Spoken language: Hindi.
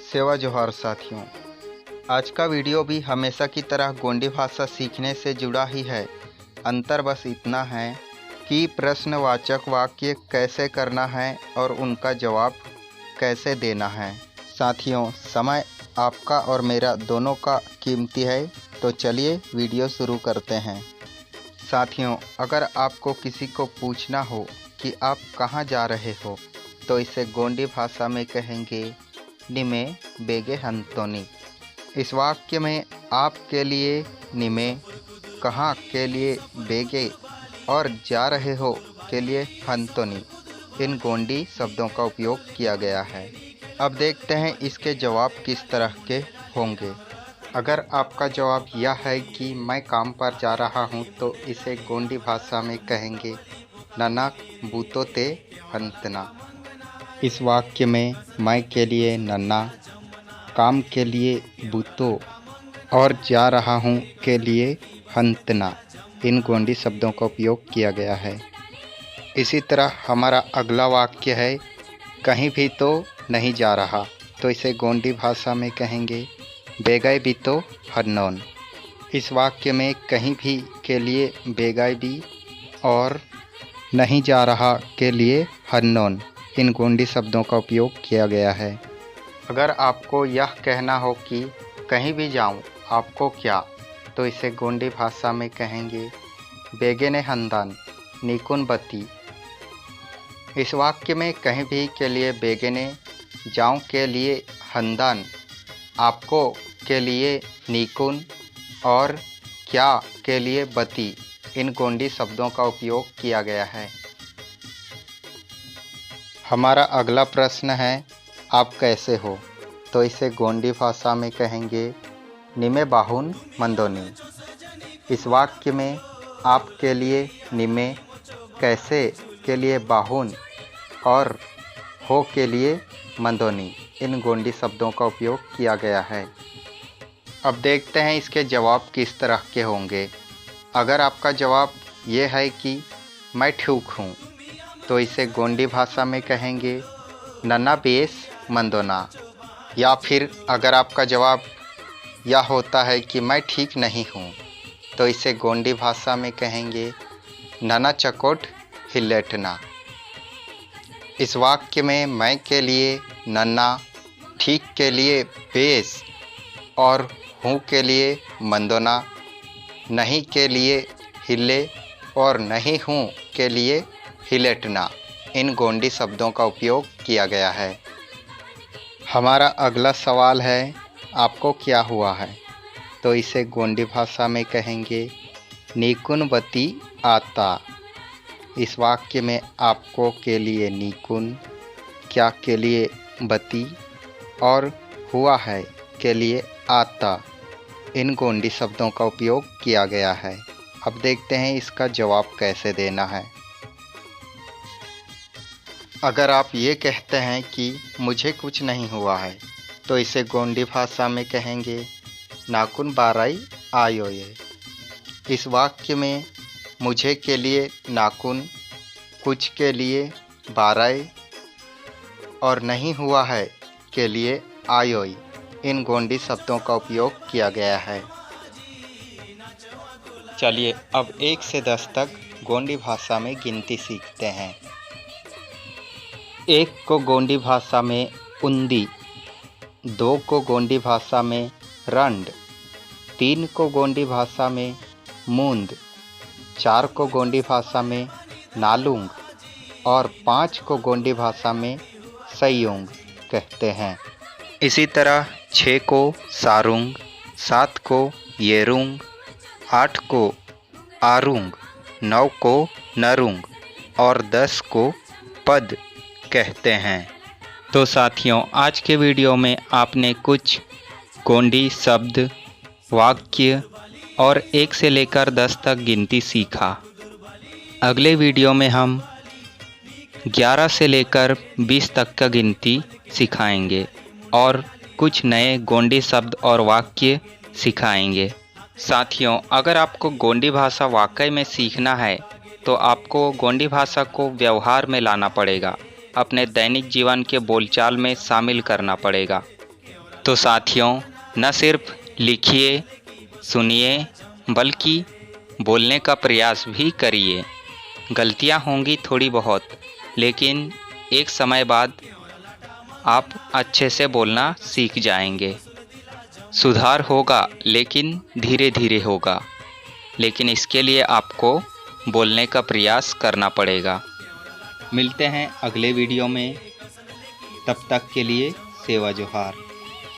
सेवा जोहार साथियों। आज का वीडियो भी हमेशा की तरह गोंडी भाषा सीखने से जुड़ा ही है। अंतर बस इतना है कि प्रश्नवाचक वाक्य कैसे करना है और उनका जवाब कैसे देना है। साथियों, समय आपका और मेरा दोनों का कीमती है, तो चलिए वीडियो शुरू करते हैं। साथियों, अगर आपको किसी को पूछना हो कि आप कहाँ जा रहे हो, तो इसे गोंडी भाषा में कहेंगे निमे बेगे हंतोनी। इस वाक्य में आप के लिए निमे, कहाँ के लिए बेगे और जा रहे हो के लिए हंतोनी, इन गोंडी शब्दों का उपयोग किया गया है। अब देखते हैं इसके जवाब किस तरह के होंगे। अगर आपका जवाब यह है कि मैं काम पर जा रहा हूँ, तो इसे गोंडी भाषा में कहेंगे ननक बूतोते हंतना। इस वाक्य में मैं के लिए नन्ना, काम के लिए बूतो और जा रहा हूँ के लिए हंतना, इन गोंडी शब्दों का उपयोग किया गया है। इसी तरह हमारा अगला वाक्य है कहीं भी तो नहीं जा रहा, तो इसे गोंडी भाषा में कहेंगे बेगाई भी तो हन्नोन। इस वाक्य में कहीं भी के लिए बेगाई भी और नहीं जा रहा के लिए हन्नोन, इन गोंडी शब्दों का उपयोग किया गया है। अगर आपको यह कहना हो कि कहीं भी जाऊं, आपको क्या, तो इसे गोंडी भाषा में कहेंगे बेगेने हंदान निकुन बत्ती। इस वाक्य में कहीं भी के लिए बेगेने, जाऊं के लिए हंदान, आपको के लिए निकुन और क्या के लिए बत्ती, इन गोंडी शब्दों का उपयोग किया गया है। हमारा अगला प्रश्न है आप कैसे हो, तो इसे गोंडी भाषा में कहेंगे निमे बाहुन मंदोनी। इस वाक्य में आप के लिए निमे, कैसे के लिए बाहुन और हो के लिए मंदोनी, इन गोंडी शब्दों का उपयोग किया गया है। अब देखते हैं इसके जवाब किस तरह के होंगे। अगर आपका जवाब ये है कि मैं ठीक हूँ, तो इसे गोंडी भाषा में कहेंगे नन्ना बेस मंदोना। या फिर अगर आपका जवाब यह होता है कि मैं ठीक नहीं हूँ, तो इसे गोंडी भाषा में कहेंगे नना चकोट हिलेटना। इस वाक्य में मैं के लिए नन्ना, ठीक के लिए बेस और हूँ के लिए मंदोना, नहीं के लिए हिले और नहीं हूँ के लिए हिलेटना, इन गोंडी शब्दों का उपयोग किया गया है। हमारा अगला सवाल है आपको क्या हुआ है, तो इसे गोंडी भाषा में कहेंगे नीकुन बती आता। इस वाक्य में आपको के लिए नीकुन, क्या के लिए बती और हुआ है के लिए आता, इन गोंडी शब्दों का उपयोग किया गया है। अब देखते हैं इसका जवाब कैसे देना है। अगर आप ये कहते हैं कि मुझे कुछ नहीं हुआ है, तो इसे गोंडी भाषा में कहेंगे नाकुन बाराई आयोये। इस वाक्य में मुझे के लिए नाकुन, कुछ के लिए बाराई और नहीं हुआ है के लिए आयोई, इन गोंडी शब्दों का उपयोग किया गया है। चलिए अब 1 से 10 तक गोंडी भाषा में गिनती सीखते हैं। 1 को गोंडी भाषा में उंदी, 2 को गोंडी भाषा में रंड, 3 को गोंडी भाषा में मूंद, 4 को गोंडी भाषा में नालुंग और 5 को गोंडी भाषा में सयुंग कहते हैं। इसी तरह 6 को सारुंग, 7 को येरुंग, 8 को आरुंग, 9 को नरुंग और 10 को पद कहते हैं। तो साथियों, आज के वीडियो में आपने कुछ गोंडी शब्द, वाक्य और 1 से लेकर 10 तक गिनती सीखा। अगले वीडियो में हम 11 से लेकर 20 तक का गिनती सिखाएंगे और कुछ नए गोंडी शब्द और वाक्य सिखाएंगे। साथियों, अगर आपको गोंडी भाषा वाकई में सीखना है, तो आपको गोंडी भाषा को व्यवहार में लाना पड़ेगा, अपने दैनिक जीवन के बोलचाल में शामिल करना पड़ेगा। तो साथियों, न सिर्फ लिखिए, सुनिए, बल्कि बोलने का प्रयास भी करिए। गलतियां होंगी थोड़ी बहुत, लेकिन एक समय बाद आप अच्छे से बोलना सीख जाएंगे। सुधार होगा, लेकिन धीरे धीरे होगा। लेकिन इसके लिए आपको बोलने का प्रयास करना पड़ेगा। मिलते हैं अगले वीडियो में। तब तक के लिए सेवा जोहार।